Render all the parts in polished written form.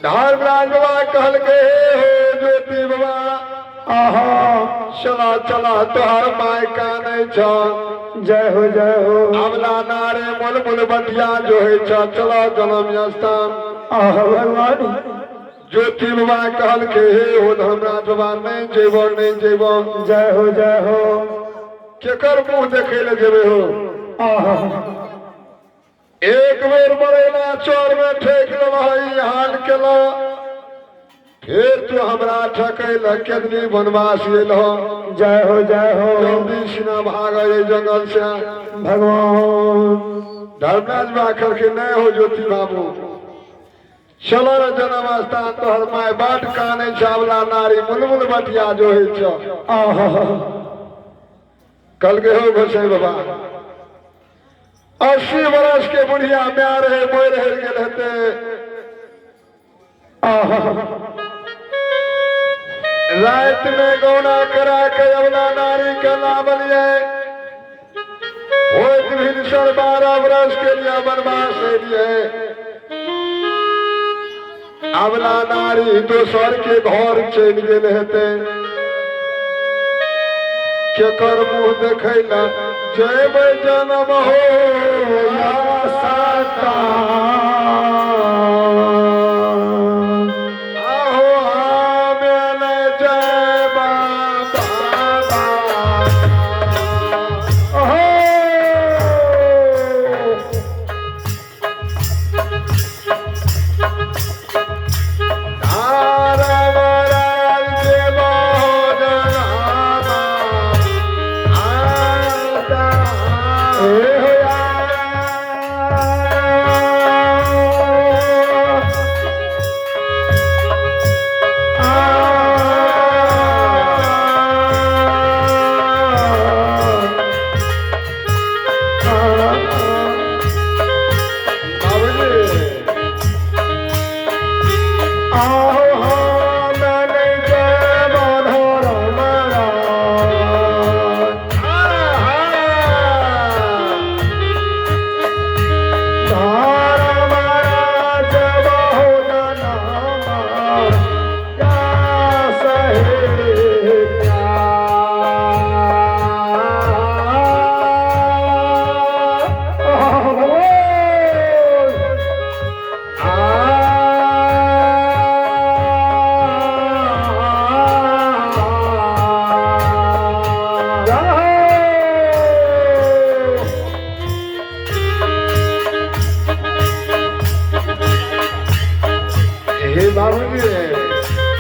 धर्मराज बाबा कहल के हो ज्योति बाबा आहा चला चला तोहर माय का नहीं छ जय हो अबला नारे मुल मुल बटिया जो है छ चला जन्म स्थान आहा भगवान ज्योति बाबा कहल के हो धर्मराज बाबा नहीं जेबो जय हो केकर मुंह देखे ले जेबे हो आहा एक बेर मरेला चोर में ठेक लही हाल केला फिर तू हमरा ठकैल केतनी वनवास गेल जय हो जल्दी सिना भाग जंगल से भगवान धर्मराज बा करके नहीं हो ज्योति बाबू चलो न जन्म स्थान तोहर माय बाट काने चावला नारी मुलमुल बटिया जो है आहा कल के हो गोसाई बाबा 80 वर्ष के बुढ़िया म्या रहे मोह रह गए रहते रात में गौना करा के अवला नारी का नाम लिए 12 वर्ष के लिए वनवास लिए अवला नारी दोसर के घर चल गए रहते केकर मुंह देखैला जय जन्म हो साता आहो आमेन जय बाबा ओहो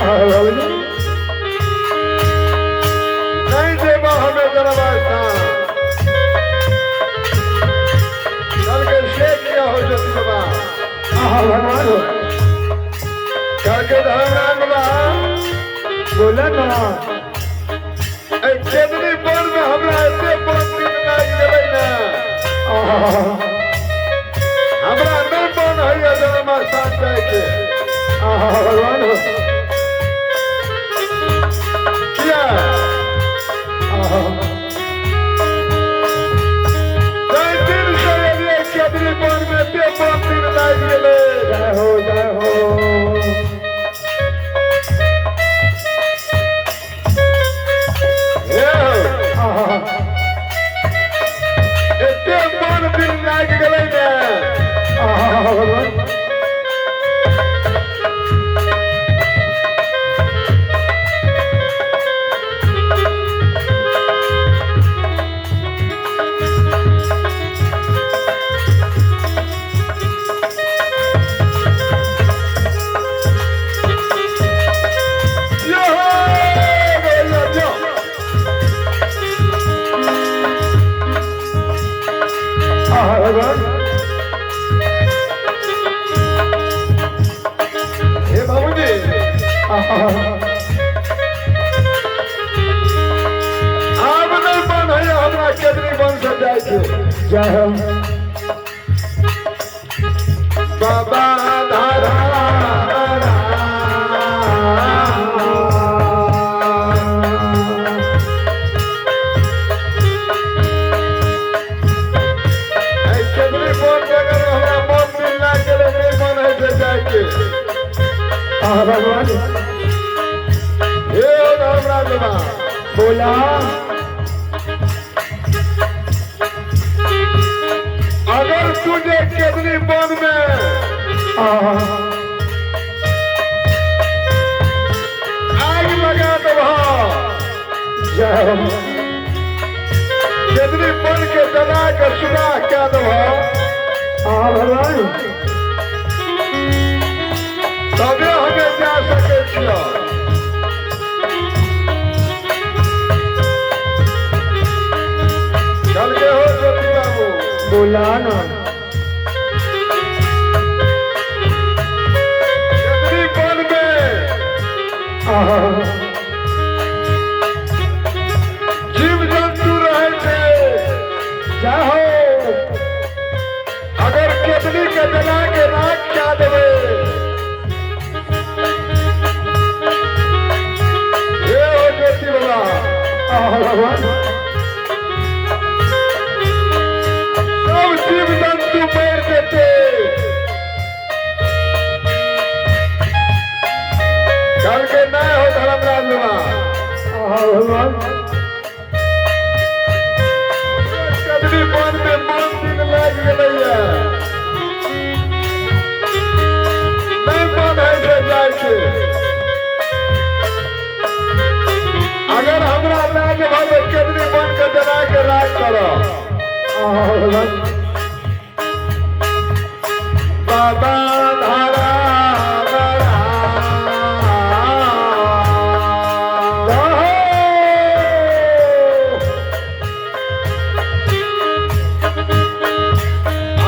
बाबूजी नहीं देवा हमें दरबार कल के शेख किया हो जो बाबा भगवान कल के धर्मराज बाबा बोला ना केतनी बन में हमरा ऐसे 5 दिन लाग गेलै ना हमरा नहीं बन है दरबार साथ जाए के भगवान किया दिन से ये केतनी बन में 5 दिन लाग गेलै जय हो जय हो एते 5 दिन लाग गेलै ना भगवान हे बाबूजी आब नहीं बन है हमरा केतनी बन से जाए के जय हो बाबा धारा केतनी बन अगर हमरा मन मिलना के नहीं बन है से जाए के भगवान हे धर्मराज बाबा बोला अगर तुझे केतनी बन में आग लगा दबा जय हो केतनी बन के जला के सुराह क्या दबा भगवान तबे हमें जा सके छियो चल के हो ज्योति बाबू बोला ना केतनी बन में जीव जंतु रहे थे जय हो अगर केतनी के जला के राख क्या देवे ये हो ज्योति बाबा भगवान सब जीव जंतु मर देते कल के न हो धर्मराज बाबा भगवान केतनी बन में 5 दिन लाग गेलै नहीं बन है से जाए के अगर हमरा लाज भले केतनी बन के जला के राख करो भगवान बाबा धारा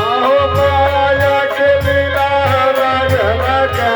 आहो माया के लीला राग लगा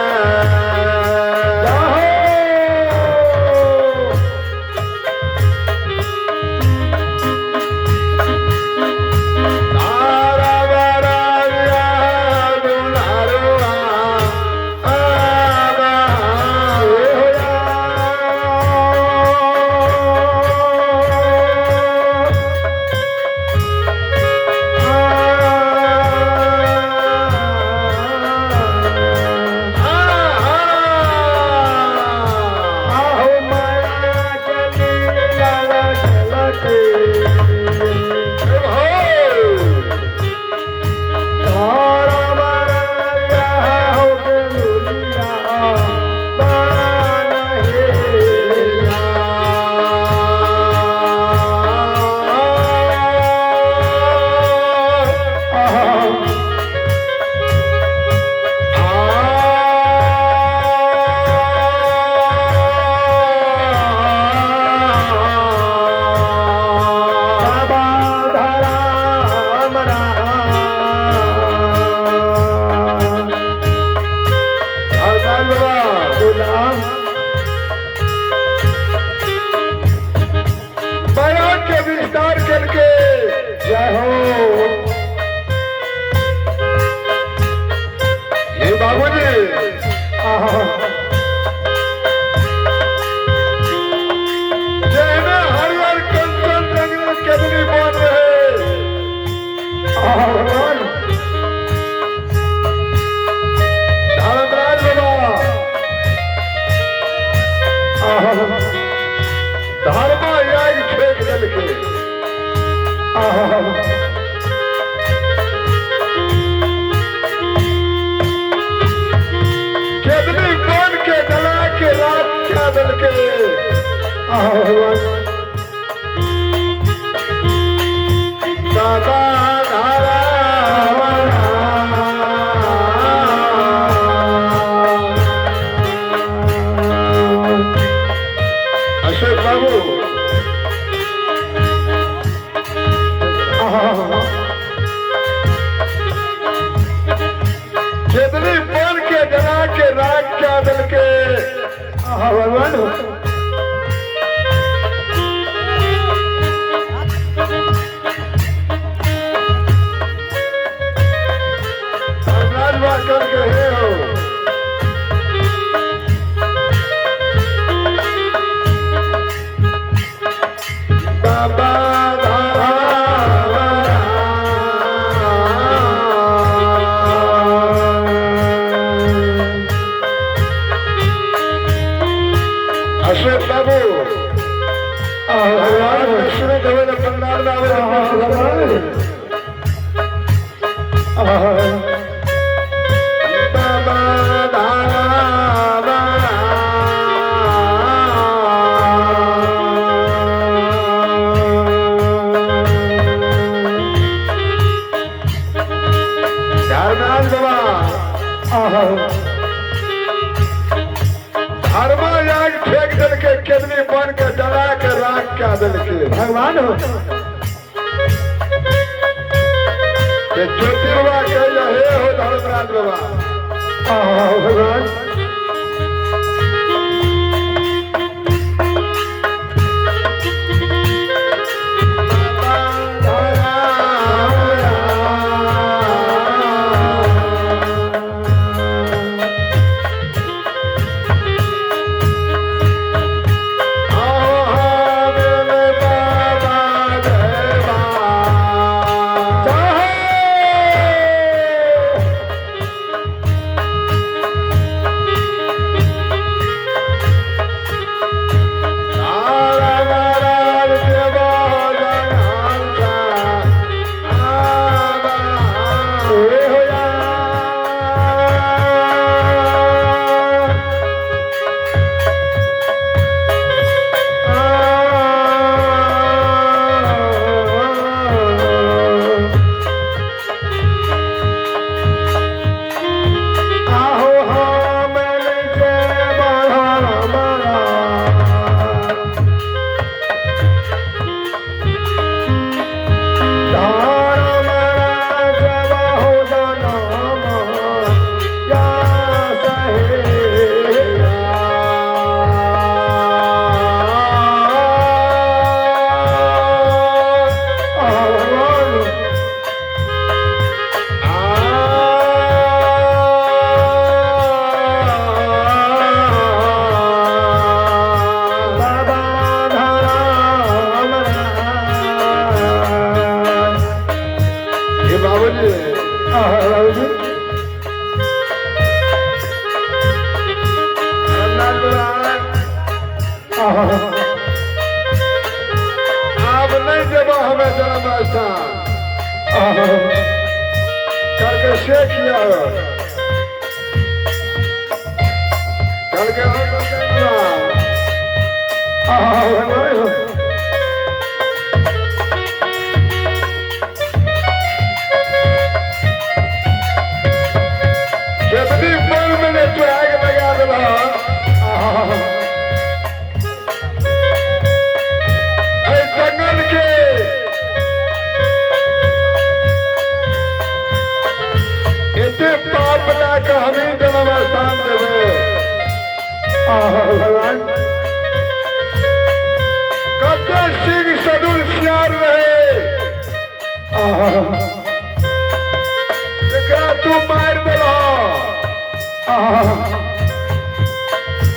धर्मा याग फेंक देलके केतनी बन के जला के राख क्या देलके दादा धारा अशोक बाबू केतनी बन के जला के राख क्या देलके राजवा करके हे हो बाबा अशोक बाबू शुरू करो तो पंडाल में आवे बाबा धर्मा याग फेंक देलके केतनी बन के जला के राख क्या देलके भगवान हो ज्योति बाबा कहला हे हो धर्मराज बाबा भगवान आप नहीं देवा हमें जन्म स्थान करके शेख किया करके कितनी पल मैंने तो आग लगा दिला जंगल के इतने पाप ना का हमें जन्म स्थान देवे भगवान कते सिंह सदुल सियार रहे जकरा तू मार दिला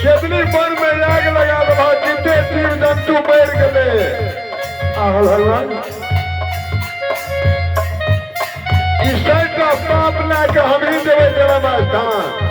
कितनी मन में आग लगा दिला जितने जीव जंतु मर गए भगवान ईश्वर का पाप ना के हम ही देवे जन्म स्थान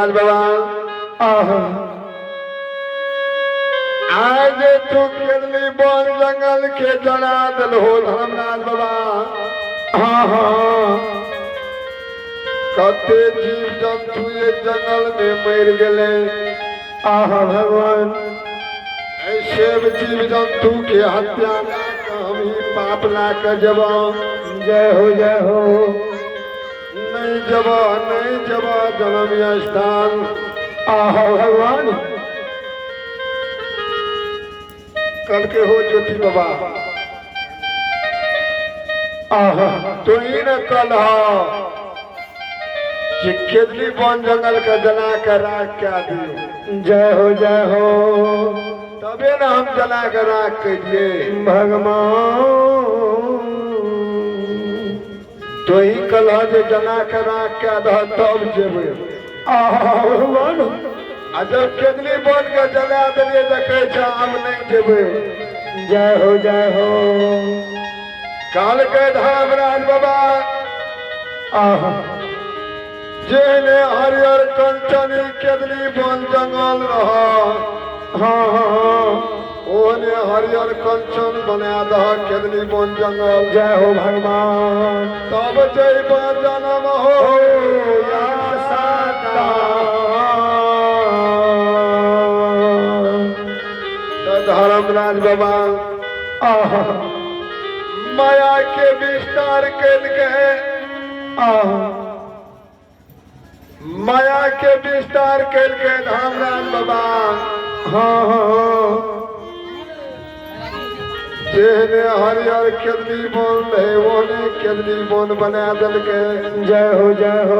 धर्मराज बाबा आहा आज तू केदली बन जंगल के जना दिल हो धर्मराज बाबा हाँ हाँ कते जीव जंतु ये जंगल में मर गए आहा भगवान ऐसे जीव जंतु के हत्या हम ही पाप ला कर जब जय हो नहीं जब जन्म स्थान आहा भगवान कल के हो ज्योति बाबा आहा तो ही न कल हो कि केदली बन जंगल का जला कर राख क्या दियो जय हो तबे न हम जला कर राख करिए भगवान तो ही कल हो जो जला कर राख क्या दह तब जेबे आहा भगवान आ जब केदली बन के जला दिलिए देखे छ हम नहीं जेबे जय हो काल के धर्मराज बाबा आहा जेने हरियर कंचनी केदली बन जंगल रहा हाँ ओने हरियर कंचन बना दह केदली बन जंगल जय हो भगवान तब जय जन्म हो या साता धर्मराज बाबा आहा माया के विस्तार कैल के आहा माया के विस्तार कैल के धर्मराज बाबा हाँ जेहने हरियर केदली बन रहे ओने केदली बन बना दिल के जय हो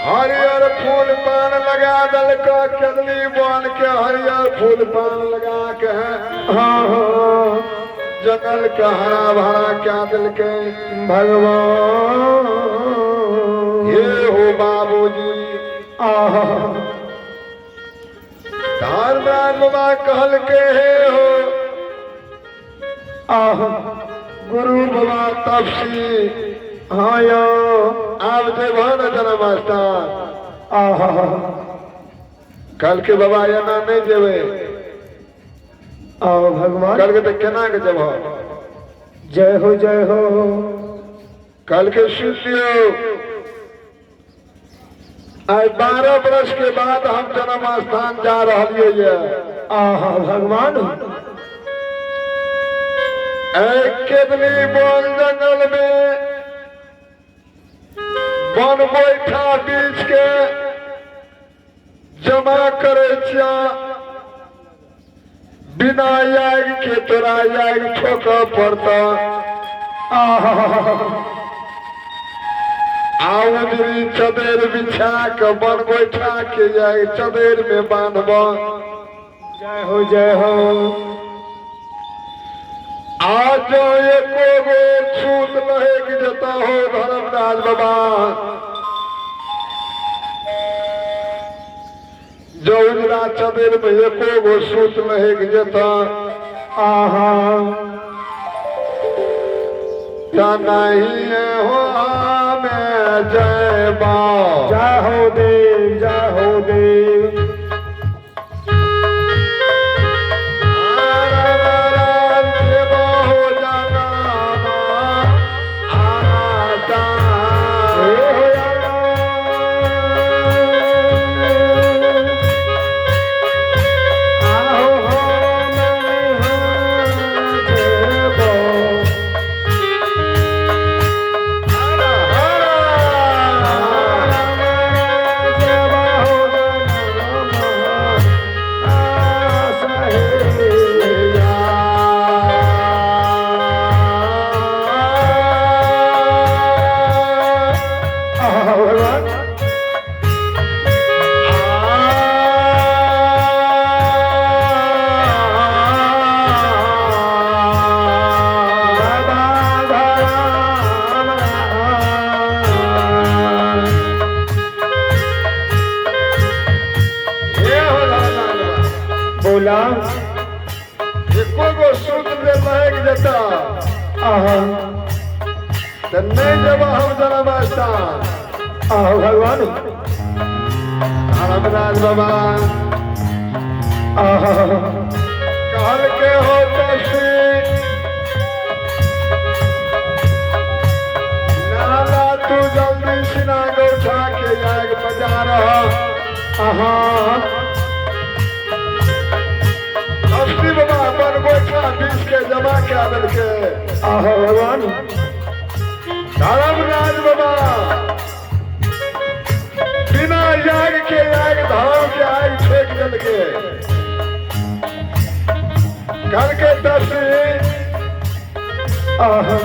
हरियर फूल पान लगा दिल के केदली बन के हरियर फूल पान लगा के हाँ जंगल का हरा भरा क्या दिल के भगवान ये हो बाबूजी आहा धर्मराज बाबा कहल के हे हो आहा गुरु बाबा तपसी हाँ यो आप देव न जन्म स्थान आहा कल के बाबा एना नहीं जेबे आओ भगवान कल के तो केना के जब जय हो कल के सुन लियो आज 12 वर्ष के बाद हम जन्म स्थान जा रही है आहा भगवान केदली बन जंगल में बन बैठा बीच के जमा करे छिया बिना याग के तोरा याग ठोक पड़ता आउरी चदेर बिछा के बन बैठा के याग चदेर में बांधब जय हो आज एको गो छूत लहेग जता हो धर्मराज बाबा जौजरा चदेर में एको गो सूत लहेग जता आहा नहीं हो में जय बा जय हो देव बोला एको गो सूत में लहेग जता आहा तो नहीं जब हम जन्म स्थान आहो भगवान धर्मराज बाबा आहा कहल के हो तसी नाला तू जल्दी सिना गौठा के आग बजा रहा आहा हस्ती बाबा अपन गोठा बीस के जमा के आदर के आहा भगवान धर्मराज बाबा बिना याग के याग धाम के आग फेंक दल के कल के दसी आहा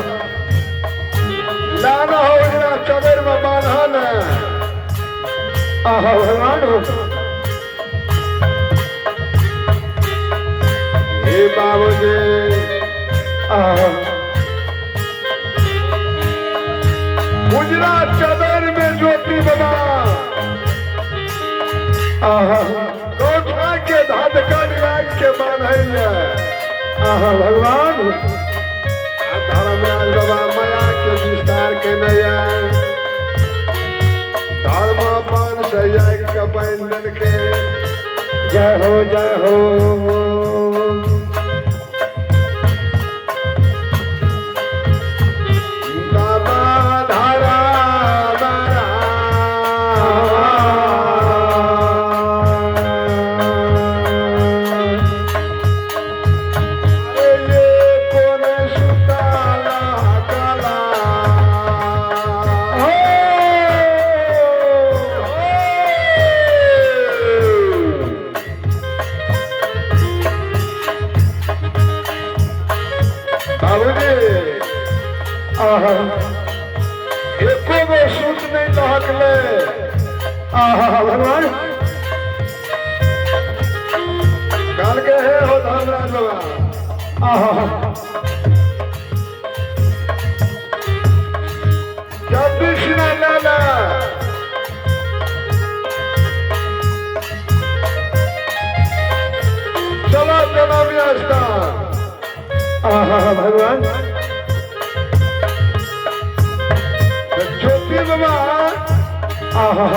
लाना हो जरा चदर में बांधा न आहा भगवान हे बाबूजी आहा उजरा चदर में ज्योति बाबा आहा गोठा के धधकन आग के बांधैया आहा भगवान धर्मराज बाबा माया के विस्तार के नया धर्म पान से आग के बांधन के जय हो बाबा धारा धारा अरे ये कौन सुताला काला हो बाबूजी आहा एको गो सूत नहीं लहकले आहा भगवान काल के है हो धर्मराज बाबा आहा जब भी सिना लाला चलो जनाबी स्थान आहा भगवान ज्योति बाबा आहा